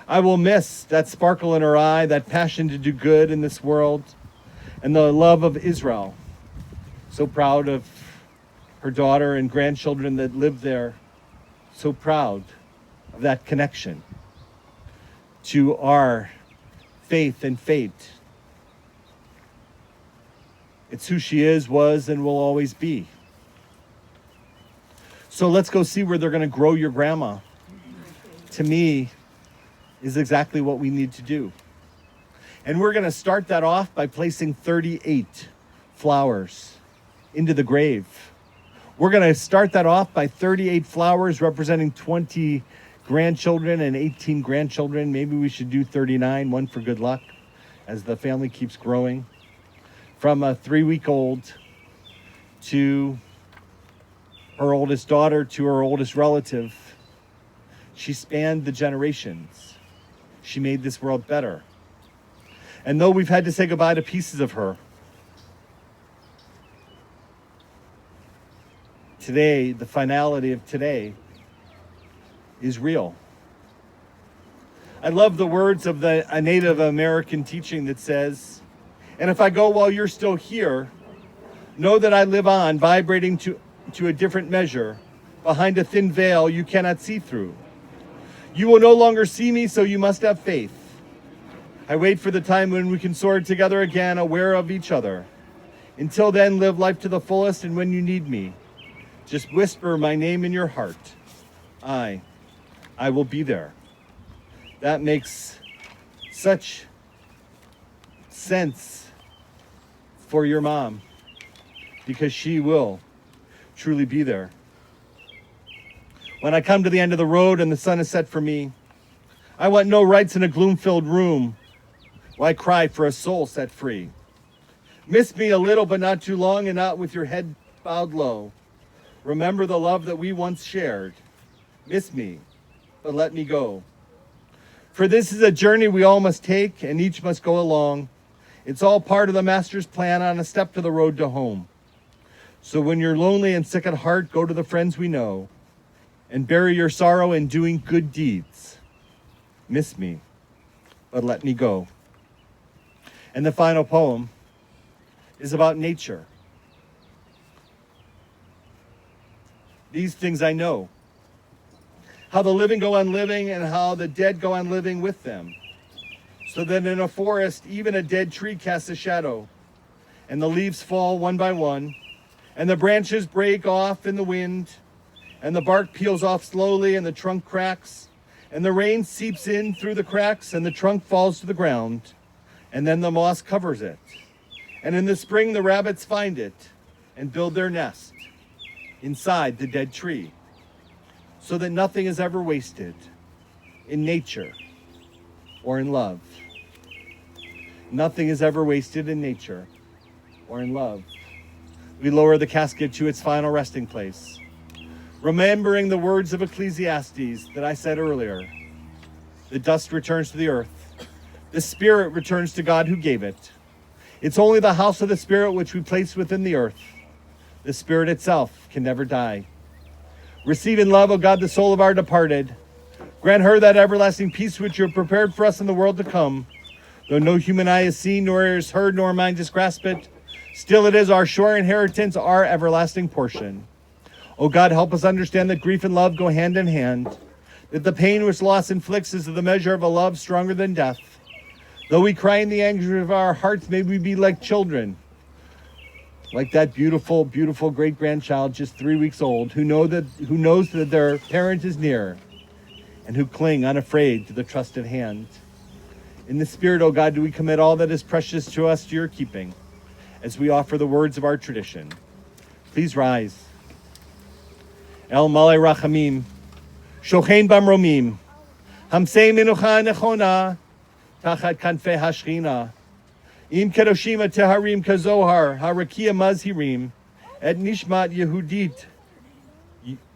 I will miss that sparkle in her eye, that passion to do good in this world, and the love of Israel. So proud of her daughter and grandchildren that live there. So proud of that connection to our faith and fate. It's who she is, was, and will always be. So let's go see where they're going to grow your grandma. To me, is exactly what we need to do. And we're going to start that off by placing 38 flowers into the grave. We're going to start that off by 38 flowers representing 20 grandchildren and 18 grandchildren. Maybe we should do 39, one for good luck, as the family keeps growing. From a 3-week-old to her oldest daughter to her oldest relative. She spanned the generations. She made this world better. And though we've had to say goodbye to pieces of her, today, the finality of today is real. I love the words of a Native American teaching that says, "And if I go while you're still here, know that I live on, vibrating to a different measure, behind a thin veil you cannot see through. You will no longer see me, so you must have faith. I wait for the time when we can soar together again, aware of each other. Until then, live life to the fullest, and when you need me, just whisper my name in your heart. I will be there." That makes such sense for your mom, because she will truly be there. When I come to the end of the road and the sun is set for me, I want no rights in a gloom-filled room while I cry for a soul set free. Miss me a little, but not too long, and not with your head bowed low. Remember the love that we once shared. Miss me, but let me go. For this is a journey we all must take, and each must go along. It's all part of the Master's plan on a step to the road to home. So when you're lonely and sick at heart, go to the friends we know and bury your sorrow in doing good deeds. Miss me, but let me go. And the final poem is about nature. These things I know, how the living go on living and how the dead go on living with them. so that in a forest even a dead tree casts a shadow, and the leaves fall one by one, and the branches break off in the wind, and the bark peels off slowly, and the trunk cracks, and the rain seeps in through the cracks, and the trunk falls to the ground, and then the moss covers it. And in the spring the rabbits find it and build their nest inside the dead tree, so that nothing is ever wasted in nature or in love. Nothing is ever wasted in nature or in love. We lower the casket to its final resting place, remembering the words of Ecclesiastes that I said earlier. The dust returns to the earth. The spirit returns to God who gave it. It's only the house of the spirit which we place within the earth. The spirit itself can never die. Receive in love, O God, the soul of our departed. Grant her that everlasting peace which you have prepared for us in the world to come. Though no human eye has seen, nor ear has heard, nor mind has grasped it, still it is our sure inheritance, our everlasting portion. O God, help us understand that grief and love go hand in hand, that the pain which loss inflicts is the measure of a love stronger than death. Though we cry in the anguish of our hearts, may we be like children, like that beautiful, beautiful great-grandchild just 3 weeks old, who knows that their parent is near, and who cling unafraid to the trusted hand. In the Spirit, O God, do we commit all that is precious to us to your keeping, as we offer the words of our tradition. Please rise. El Malay Rachamim, Shochein Bamromim, Hamsei Menucha Nechona, Tachat Kanfei Hashchina, Im Kedoshima Teharim Kazohar, Harakia Mazhirim, Et Nishmat Yehudit,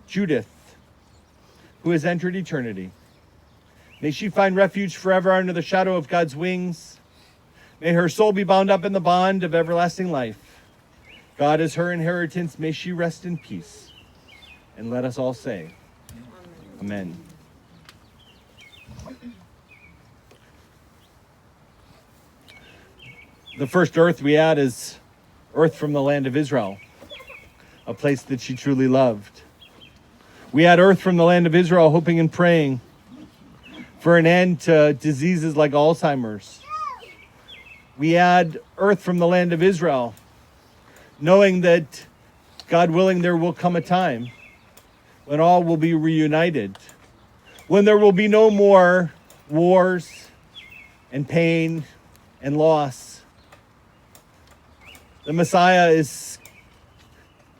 Judith, who has entered eternity. May she find refuge forever under the shadow of God's wings. May her soul be bound up in the bond of everlasting life. God is her inheritance. May she rest in peace. And let us all say, Amen. The first earth we add is earth from the land of Israel, a place that she truly loved. We add earth from the land of Israel, hoping and praying for an end to diseases like Alzheimer's. We add earth from the land of Israel, knowing that, God willing, there will come a time when all will be reunited, when there will be no more wars and pain and loss. The Messiah is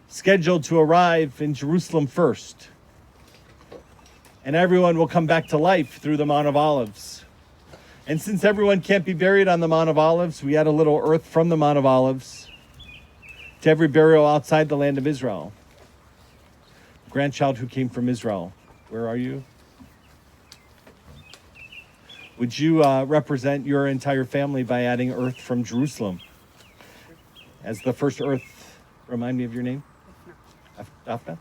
scheduled to arrive in Jerusalem first, and everyone will come back to life through the Mount of Olives. And since everyone can't be buried on the Mount of Olives, we add a little earth from the Mount of Olives to every burial outside the land of Israel. Grandchild who came from Israel, where are you? Would you represent your entire family by adding earth from Jerusalem as the first earth? Remind me of your name? Daphna?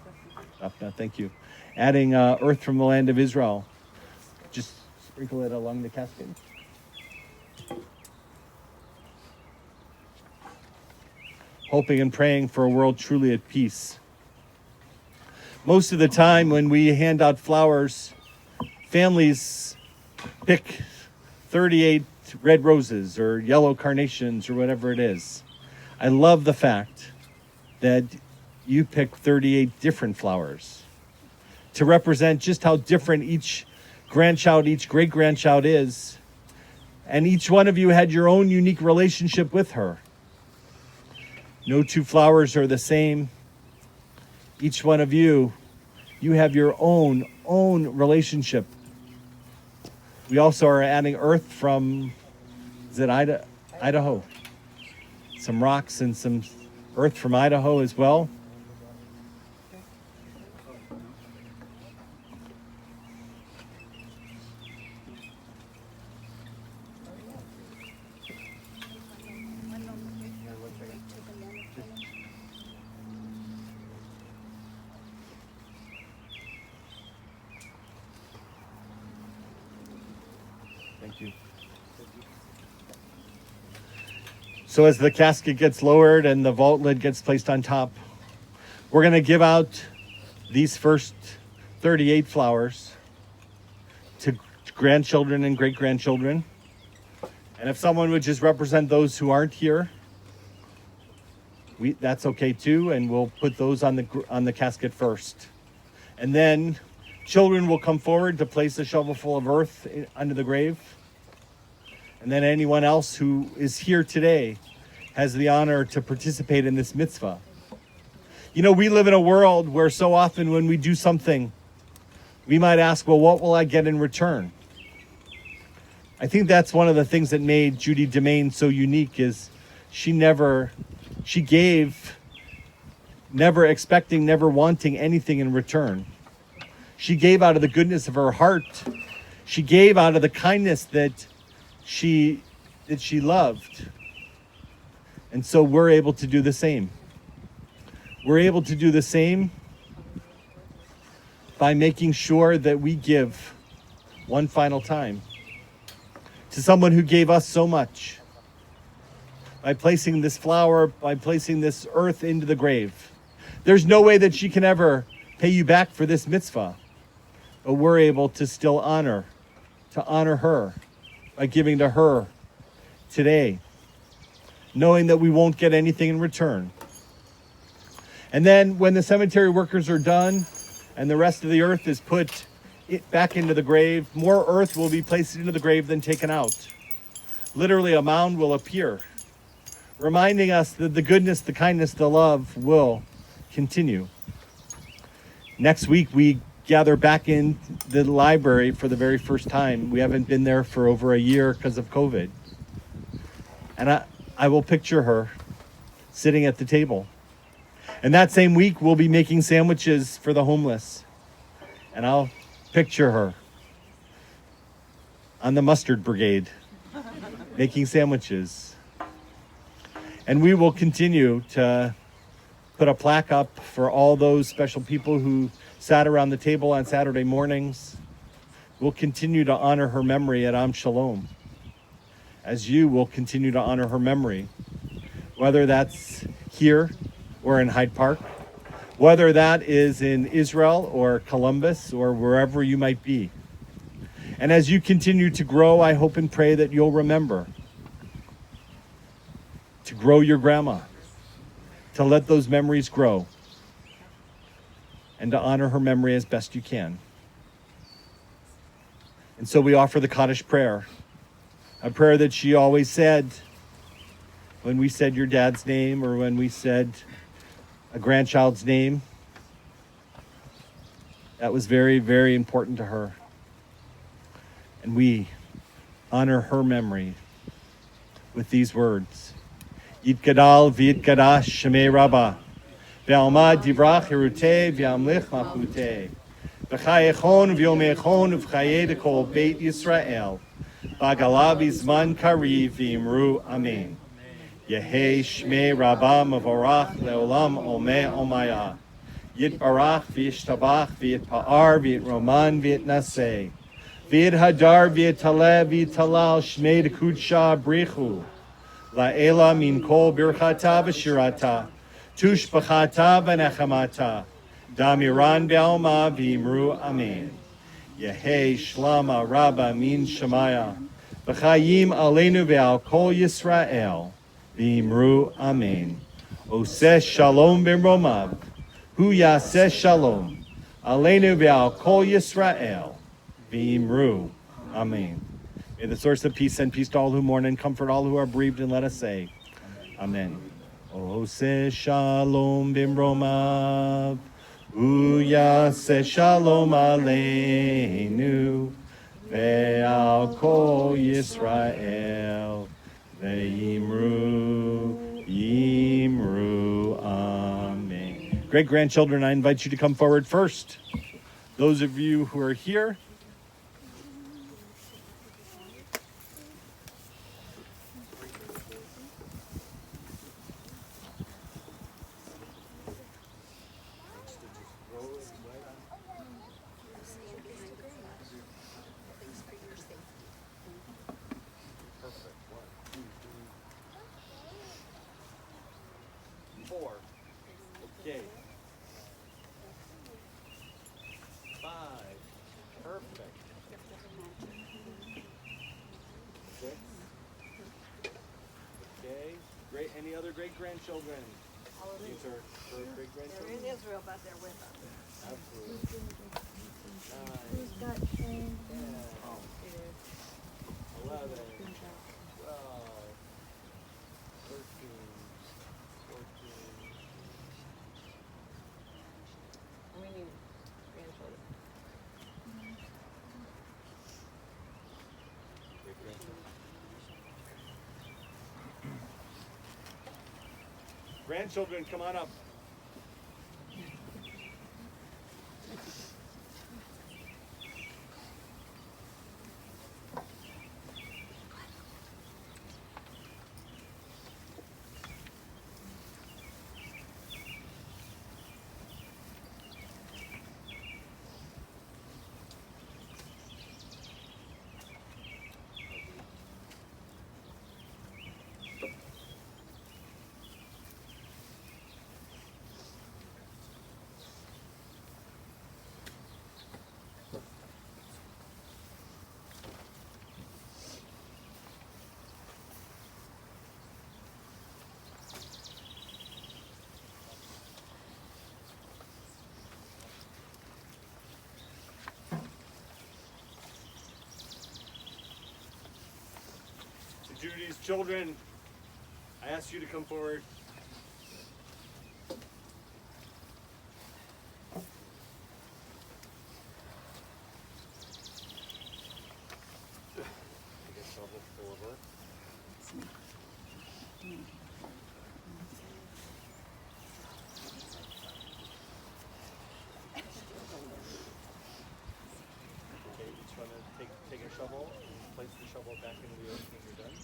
Daphna, thank you. Adding earth from the land of Israel. Just sprinkle it along the casket. Hoping and praying for a world truly at peace. Most of the time when we hand out flowers, families pick 38 red roses or yellow carnations or whatever it is. I love the fact that you pick 38 different flowers to represent just how different each grandchild, each great-grandchild is. And each one of you had your own unique relationship with her. No two flowers are the same. Each one of you, you have your own relationship. We also are adding earth from, is it Idaho? Some rocks and some earth from Idaho as well. Thank you. So as the casket gets lowered and the vault lid gets placed on top, we're going to give out these first 38 flowers to grandchildren and great-grandchildren. And if someone would just represent those who aren't here, that's okay too, and we'll put those on the casket first. And then children will come forward to place a shovelful of earth under the grave. And then anyone else who is here today has the honor to participate in this mitzvah. You know, we live in a world where so often when we do something, we might ask, well, what will I get in return? I think that's one of the things that made Judith Demain so unique is she gave, never expecting, never wanting anything in return. She gave out of the goodness of her heart. She gave out of the kindness that she loved. And so we're able to do the same. We're able to do the same by making sure that we give one final time to someone who gave us so much, by placing this flower, by placing this earth into the grave. There's no way that she can ever pay you back for this mitzvah, but we're able to still honor her by giving to her today, knowing that we won't get anything in return. And then when the cemetery workers are done and the rest of the earth is put back into the grave, more earth will be placed into the grave than taken out. Literally, a mound will appear, reminding us that the goodness, the kindness, the love will continue. Next week, we gather back in the library for the very first time. We haven't been there for over a year because of COVID. And I will picture her sitting at the table. And that same week, we'll be making sandwiches for the homeless. And I'll picture her on the mustard brigade, making sandwiches. And we will continue to put a plaque up for all those special people who sat around the table on Saturday mornings. We'll continue to honor her memory at Am Shalom, as you will continue to honor her memory, whether that's here or in Hyde Park, whether that is in Israel or Columbus or wherever you might be. And as you continue to grow, I hope and pray that you'll remember to grow your grandma, to let those memories grow, and to honor her memory as best you can. And so we offer the Kaddish prayer, a prayer that she always said when we said your dad's name or when we said a grandchild's name. That was very, very important to her. And we honor her memory with these words. Yitgadal v'yitgadash shemei Rabbah, ve'almad divrach hirutei v'yamlich machutei, v'chayechon v'yomechon v'chayei dekol Beit Yisrael, b'agala b'zman kariv v'imru amen. Yehei shmei Rabbah mavorach leolam omeh omaya. Yitbarach v'yishtabach v'yitpa'ar v'yitroman v'yitnaseh. V'yithadar v'yitaleh v'yitalal shmei dekudsha brichu. La'ela min kol birchata v'shirata. Tushbachata v'nechamata. Damiran be'alma v'imru amen. Yehei shlama rabba min shemaya. V'chayim aleinu ve'al kol Yisrael. V'imru amen. Oseh shalom b'romav. Hu yaseh shalom. Aleinu ve'al kol Yisrael. V'imru amen. May the source of peace send peace to all who mourn and comfort all who are bereaved, and let us say, amen. Oseh shalom b'romav. Hu yaseh shalom aleinu ve'al kol Yisrael. V'imru, yimru, amen. Great grandchildren, I invite you to come forward first. Those of you who are here, okay. 5, perfect. 6, Great. Any other great-grandchildren? These are her great-grandchildren? They're in Israel, but they're with us. Absolutely. 9, 10, 11, 12, 13, 14. We need grandchildren. Grandchildren, come on up. Judy's children, I ask you to come forward. Okay, each one take a shovel and place the shovel back into the earth when you're done.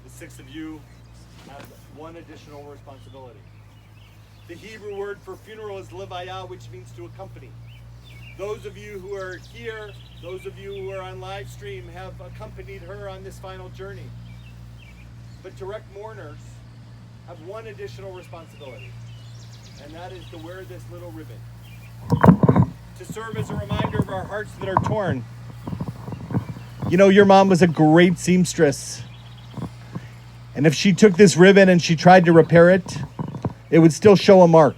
The 6 of you have one additional responsibility. The Hebrew word for funeral is levaya, which means to accompany. Those of you who are here, those of you who are on live stream have accompanied her on this final journey. But direct mourners have one additional responsibility, and that is to wear this little ribbon, to serve as a reminder of our hearts that are torn. You know, your mom was a great seamstress. And if she took this ribbon and she tried to repair it, it would still show a mark.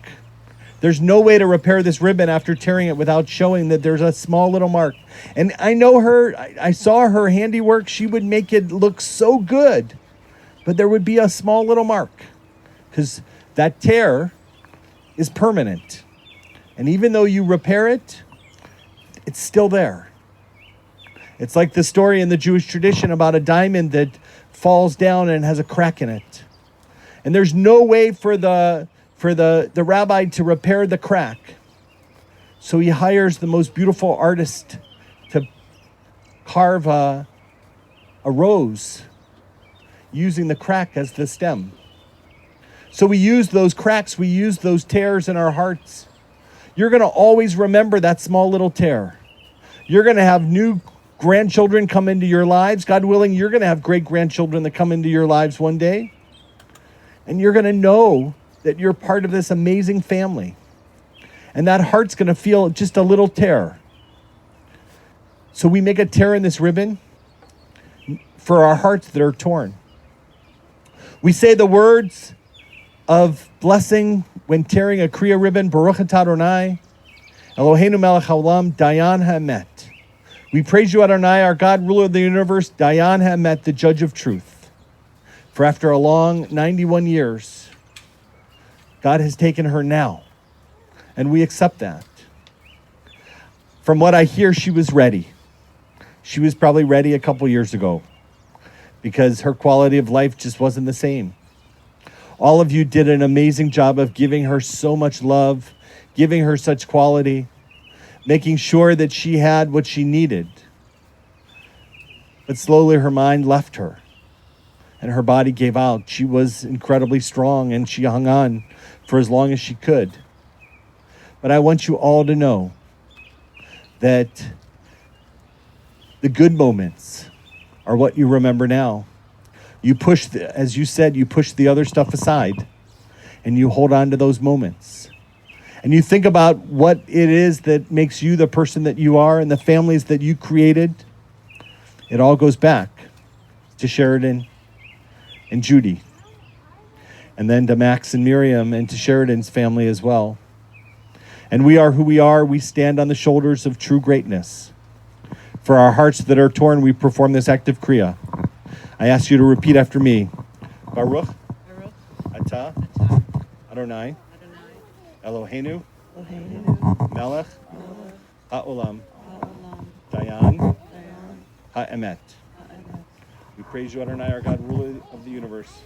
There's no way to repair this ribbon after tearing it without showing that there's a small little mark. And I know her, I saw her handiwork. She would make it look so good, but there would be a small little mark because that tear is permanent. And even though you repair it, it's still there. It's like the story in the Jewish tradition about a diamond that falls down and has a crack in it. And there's no way for the rabbi to repair the crack. So he hires the most beautiful artist to carve a rose using the crack as the stem. So we use those cracks, we use those tears in our hearts. You're going to always remember that small little tear. You're going to have new grandchildren come into your lives. God willing, you're going to have great-grandchildren that come into your lives one day. And you're going to know that you're part of this amazing family. And that heart's going to feel just a little tear. So we make a tear in this ribbon for our hearts that are torn. We say the words of blessing when tearing a Kriya ribbon, Baruch atah Adonai, Eloheinu melech haolam, Dayan ha'emet. We praise you, Adonai, our God, ruler of the universe, Dayan ha'emet, the judge of truth. For after a long 91 years, God has taken her now, and we accept that. From what I hear, she was ready. She was probably ready a couple years ago because her quality of life just wasn't the same. All of you did an amazing job of giving her so much love, giving her such quality, making sure that she had what she needed. But slowly her mind left her and her body gave out. She was incredibly strong and she hung on for as long as she could. But I want you all to know that the good moments are what you remember now. You push, as you said, you push the other stuff aside and you hold on to those moments. And you think about what it is that makes you the person that you are and the families that you created. It all goes back to Sheridan and Judy, and then to Max and Miriam, and to Sheridan's family as well. And we are who we are. We stand on the shoulders of true greatness. For our hearts that are torn, we perform this act of Kriya. I ask you to repeat after me. Baruch, Atah, Adonai, Eloheinu, Melech, Ha'olam, Dayan, Ha'emet. We praise you, Adonai, our God, ruler of the universe.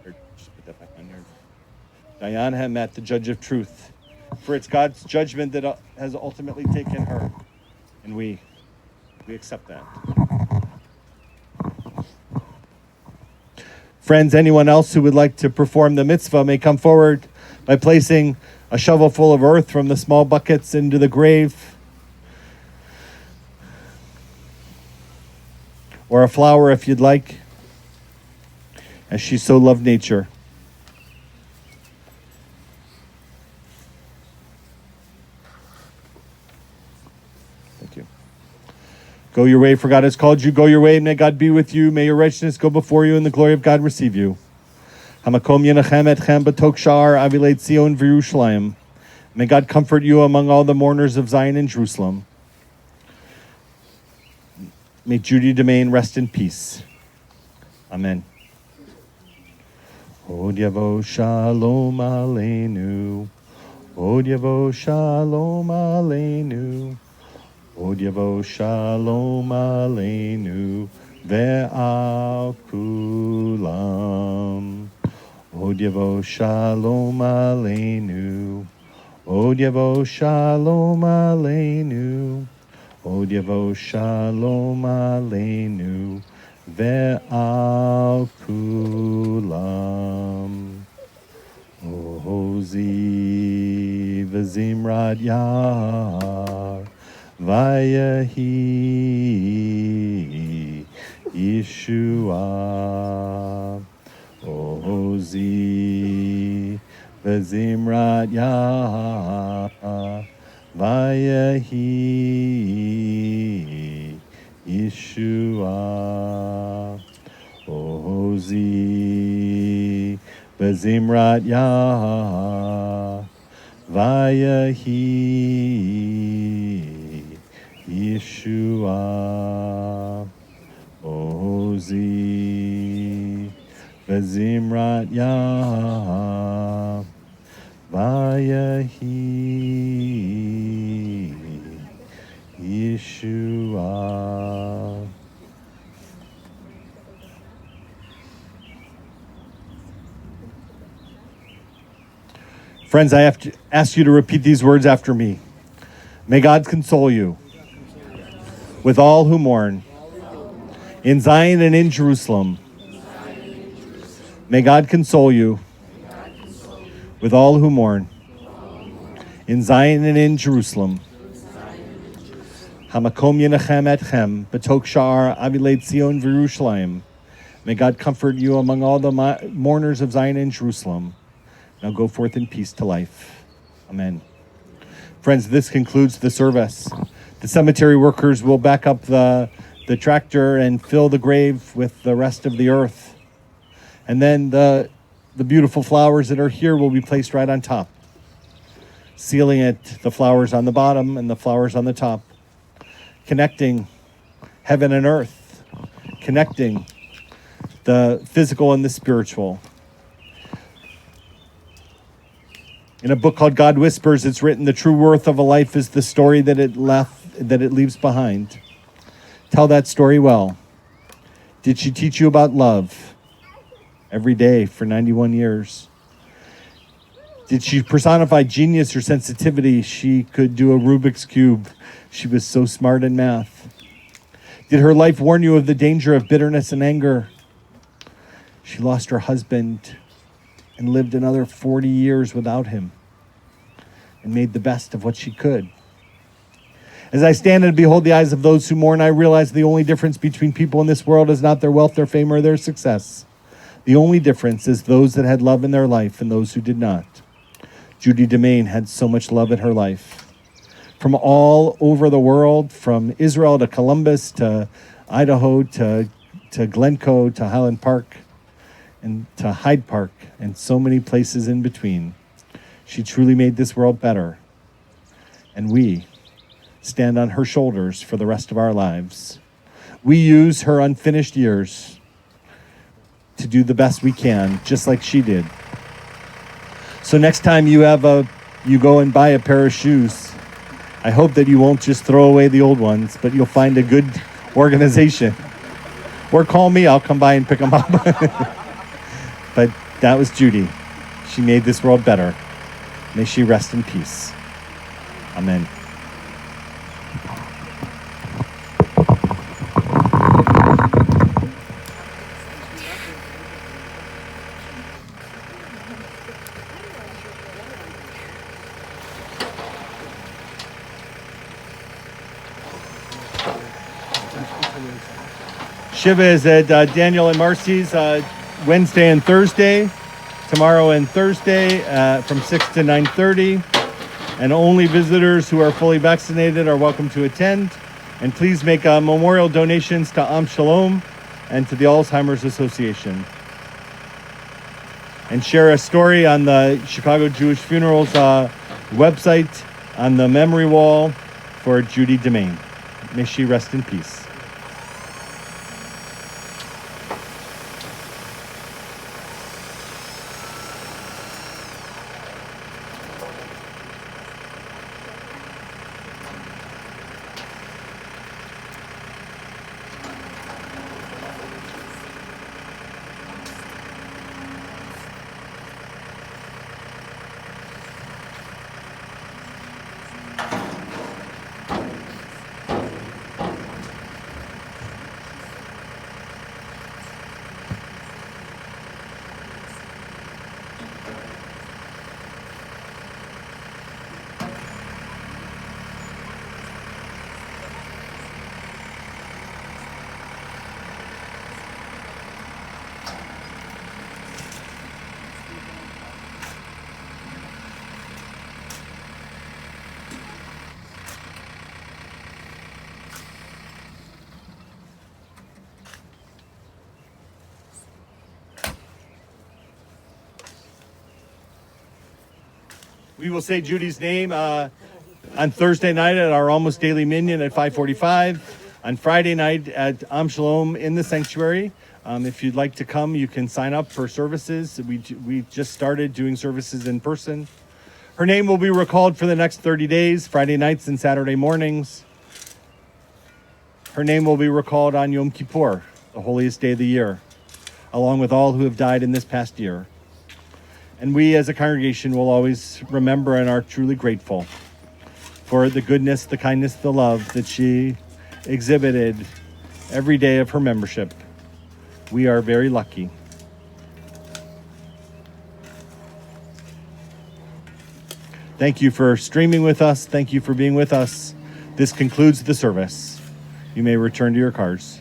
Or just put that back on there. Dayan Ha'emet, the judge of truth. For it's God's judgment that has ultimately taken her. And we accept that. Friends, anyone else who would like to perform the mitzvah may come forward by placing a shovel full of earth from the small buckets into the grave, or a flower if you'd like, as she so loved nature. Thank you. Go your way, for God has called you. Go your way, and may God be with you. May your righteousness go before you, and the glory of God receive you. Hamakom yenachem etchem b'tok sha'ar avilei Tzion v'Yerushalayim. May God comfort you among all the mourners of Zion and Jerusalem. May Judith Demain rest in peace. Amen. Od yavo shalom aleinu. Od yavo shalom aleinu. Od yavo shalom aleinu ve'al kulam. Od yavo shalom aleinu. Od yavo shalom aleinu. Od yavo shalom aleinu ve'al kulam. Ozi v'zimrat yar vayahi Yeshua. Ozi v'zimrat yar vayahi Yeshua. Ozi v'zimrat yah vayahi Yeshua. Ozi v'zimrat yah vayahi Yeshua. Friends, I have to ask you to repeat these words after me. May God console you with all who mourn in Zion and in Jerusalem. May God console you with all who mourn in Zion and in Jerusalem. Hamakom yenachem etchem b'tok sha'ar avilei Tzion v'Yerushalayim. May God comfort you among all the mourners of Zion and Jerusalem. Now go forth in peace to life. Amen. Friends, this concludes the service. The cemetery workers will back up the tractor and fill the grave with the rest of the earth. And then the beautiful flowers that are here will be placed right on top, sealing it, the flowers on the bottom and the flowers on the top, connecting heaven and earth, connecting the physical and the spiritual. In a book called God Whispers, it's written, the true worth of a life is the story that it leaves behind. Tell that story well. Did she teach you about love every day for 91 years? Did she personify genius or sensitivity? She could do a Rubik's Cube. She was so smart in math. Did her life warn you of the danger of bitterness and anger? She lost her husband and lived another 40 years without him and made the best of what she could. As I stand and behold the eyes of those who mourn, I realize the only difference between people in this world is not their wealth, their fame, or their success. The only difference is those that had love in their life and those who did not. Judith Demain had so much love in her life. From all over the world, from Israel to Columbus to Idaho to Glencoe to Highland Park and to Hyde Park and so many places in between, she truly made this world better. And we stand on her shoulders for the rest of our lives. We use her unfinished years to do the best we can, just like she did. So next time you go and buy a pair of shoes, I hope that you won't just throw away the old ones, but you'll find a good organization. Or call me, I'll come by and pick them up. But that was Judy. She made this world better. May she rest in peace. Amen. Shiva is at Daniel and Marcy's Wednesday and Thursday, tomorrow and Thursday from 6 to 9:30. And only visitors who are fully vaccinated are welcome to attend. And please make memorial donations to Am Shalom and to the Alzheimer's Association. And share a story on the Chicago Jewish Funerals website on the memory wall for Judith Demain. May she rest in peace. We will say Judy's name on Thursday night at our Almost Daily Minyan at 5:45. On Friday night at Am Shalom in the sanctuary. If you'd like to come, you can sign up for services. We just started doing services in person. Her name will be recalled for the next 30 days, Friday nights and Saturday mornings. Her name will be recalled on Yom Kippur, the holiest day of the year, along with all who have died in this past year. And we as a congregation will always remember and are truly grateful for the goodness, the kindness, the love that she exhibited every day of her membership. We are very lucky. Thank you for streaming with us. Thank you for being with us. This concludes the service. You may return to your cars.